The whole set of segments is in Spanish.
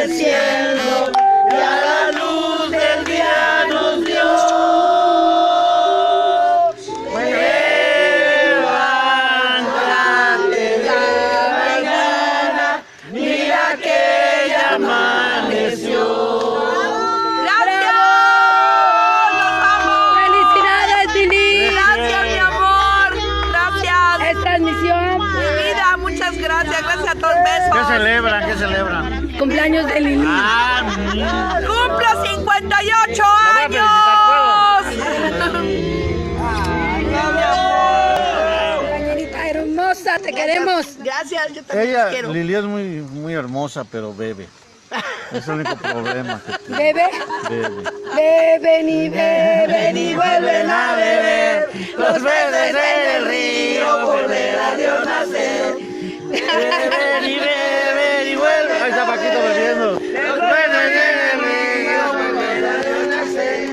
cielo y a la luz del día nos dio. Levántate de mañana, mira que ya amaneció. Gracias a todos, besos. ¿Qué celebran? ¿Qué celebran? Cumpleaños de Lili. ¡Cumplo 58 años! Compañerita hermosa, te queremos. Gracias, yo también Ella, te quiero. Lili es muy hermosa, pero bebe. Es el único problema que tiene. Bebe. Bebe. Beben y beben y vuelven a beber. Los peces en el río por ver a Dios nacer. Beben y beben y vuelven. Ahí está Paquito bebiendo. Los peces en el río por ver a Dios nacer.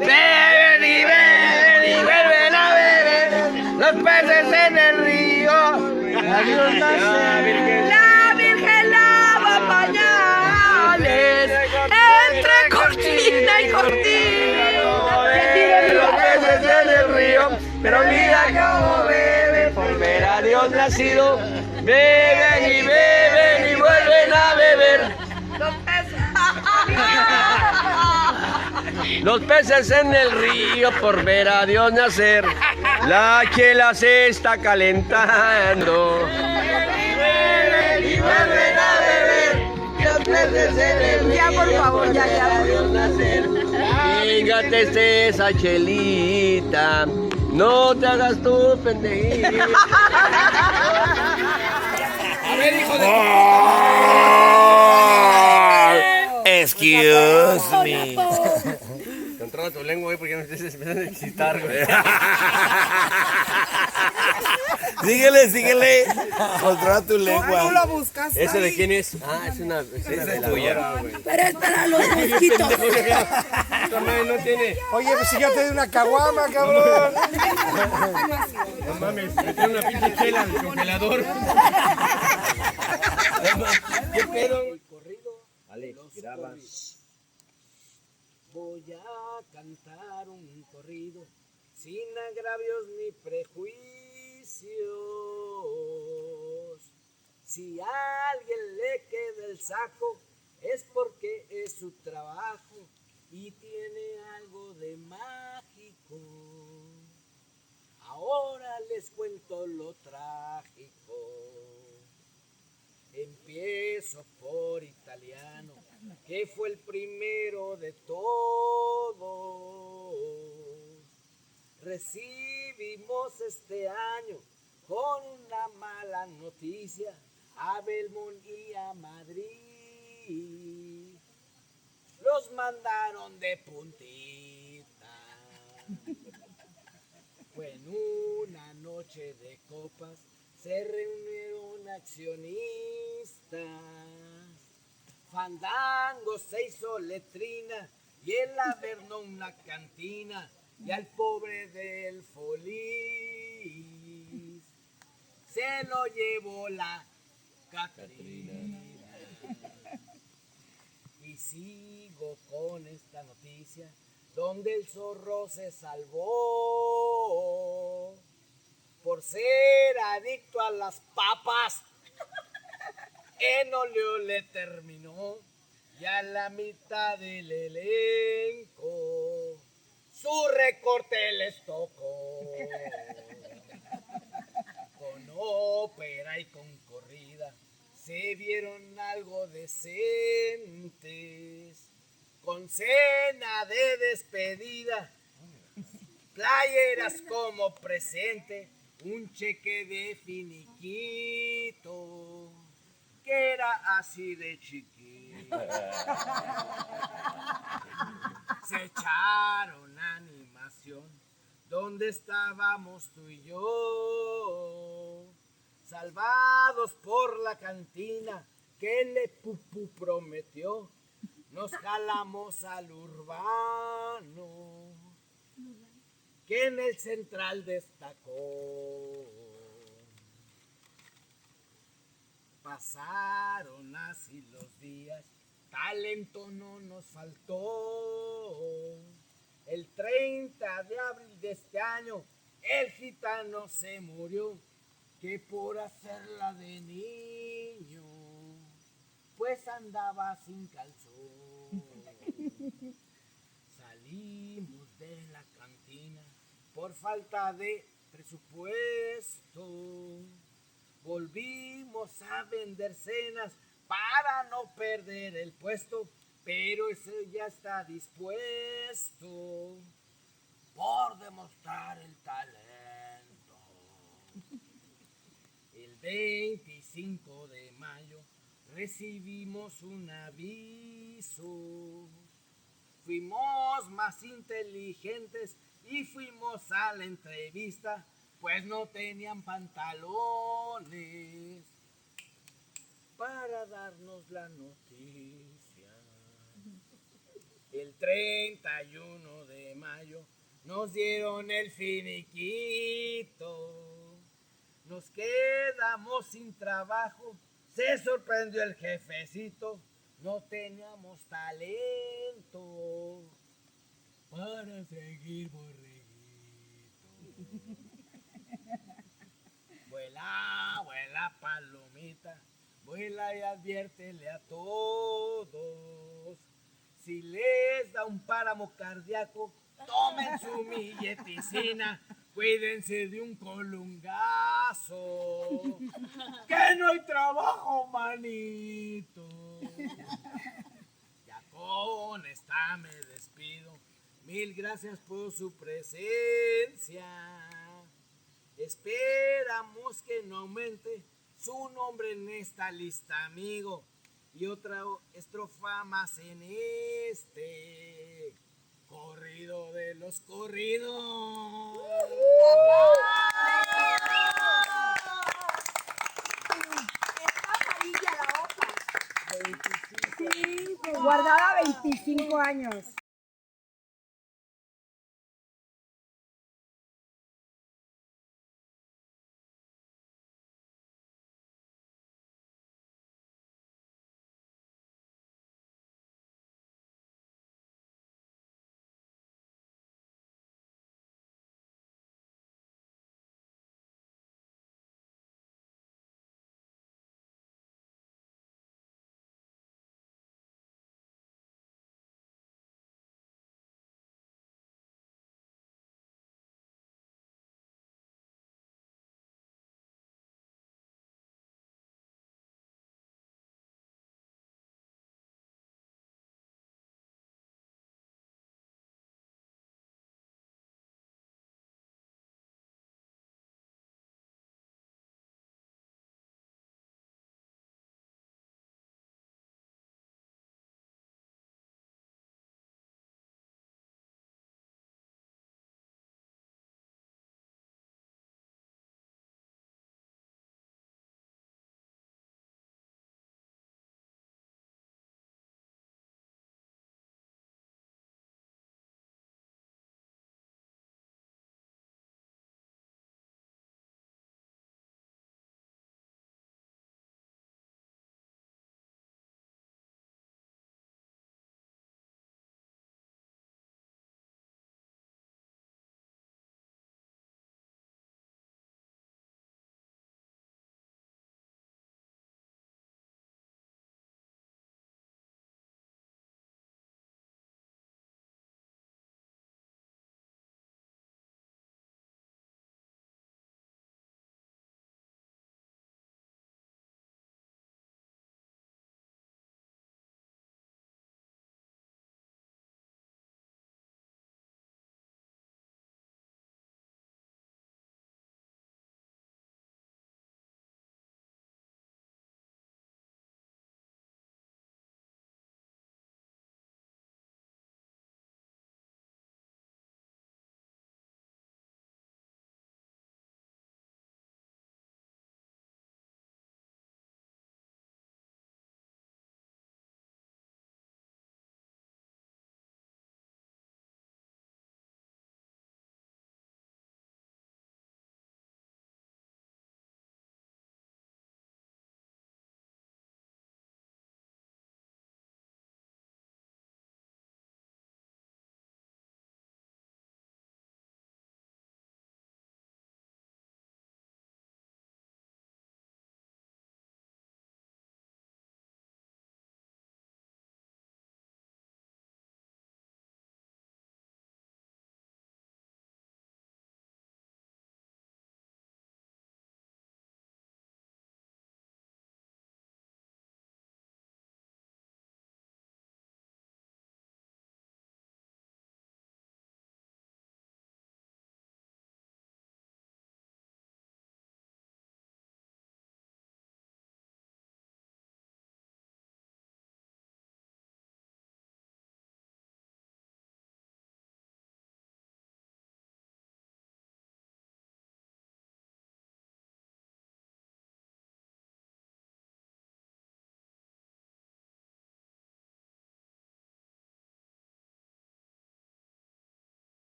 Beben y beben y vuelven a beber. Los peces en el río. A Dios nacer. La Virgen lava pañales entre cortina y cortina. Los peces en el río, pero mira cómo beben por ver a Dios nacido. Beben y beben y vuelven a beber. Los peces en el río por ver a Dios nacer. La chela se está calentando. Beben y vuelven a beber. Los peces en el río. Ya, por favor, ya. Fíjate esa chelita, no te hagas tú pendejita. A ver, hijo de... Excuse me. Controla tu lengua, güey, porque no te empiezan a excitar, güey. Síguele. Controla tu lengua. ¿Tú la buscaste? ¿Ese de quién es? Ah, es una tuya, güey. Pero es para los mosquitos. No tiene. Oye, pues si yo te di una caguama, cabrón. No mames, me trae una pinche chela del congelador. ¿Qué pedo? Vale, graba. Voy a cantar un corrido sin agravios ni prejuicios. Si a alguien le queda el saco es porque es su trabajo y tiene algo de mágico. Ahora les cuento lo trágico. Empiezo por italiano, que fue el primero de todos. Recibimos este año con una mala noticia a Belmont y a Madrid. Los mandaron de puntita. Fue en una noche de copas, se reunieron accionistas. Fandango se hizo letrina y el Averno una cantina y al pobre del Feliz se lo llevó la Catrina. Y sigo con esta noticia donde el zorro se salvó por ser adicto a las papas. En óleo le terminó y a la mitad del elenco su recorte les tocó. Con ópera y con corrida se vieron algo decentes, con cena de despedida, playeras como presente, un cheque de finiquito que era así de chiquito. Se echaron animación donde estábamos tú y yo, salvados por la cantina que le Pupu prometió. Nos jalamos al urbano que en el central destacó. Pasaron así los días talento no nos faltó. El 30 de abril de este año, el gitano se murió, que por hacerla de niño, pues andaba sin calzón. Salimos de la cantina por falta de presupuesto. Volvimos a vender cenas para no perder el puesto, pero ese ya está dispuesto por demostrar el talento. El 25 de mayo recibimos un aviso. Fuimos más inteligentes y fuimos a la entrevista, pues no tenían pantalones para darnos la noticia. El 31 de mayo nos dieron el finiquito. Nos quedamos sin trabajo, se sorprendió el jefecito. No teníamos talento para seguir borreguito. Vuela, vuela palomita, vuela y adviértele a todos. Si les da un páramo cardíaco, tomen su milleticina, cuídense de un colungazo, que no hay trabajo, manito. Ya con esta me despido, mil gracias por su presencia. Esperamos que no aumente su nombre en esta lista, amigo, y otra estrofa más en este corrido de los corridos. Está amarilla la hoja. 25. Guardada 25 años.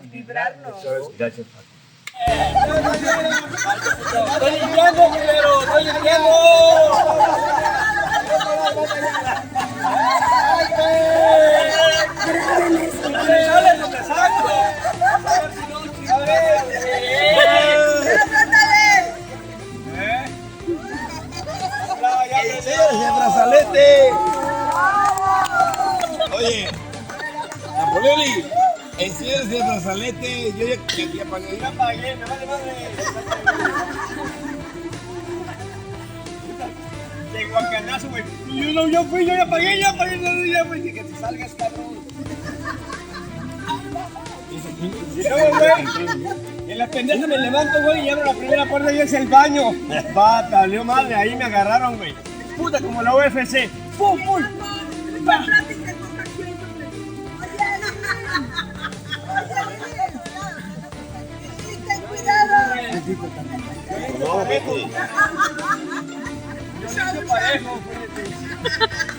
Vibrarnos. Gracias. ¡Estoy limpiando, culero! ¡Estoy limpiando! ¡Sale donde saco! A ver, ¡Ese brazalete! Oye, Napoleoni, enciérrese el brazalete. Yo ya pagué. ya pagué, me vale madre. De guacanazo, güey. Yo ya pagué, ya, güey. Que te salgas, cabrón. Y luego, güey, en la pendeja me levanto, güey, y abro la primera puerta y es el baño. Va, valió madre, ahí me agarraron, güey. Puta, como la UFC. ¡Pum, pum! ¡Pa! Ten cuidado. Yo soy parejo, güey.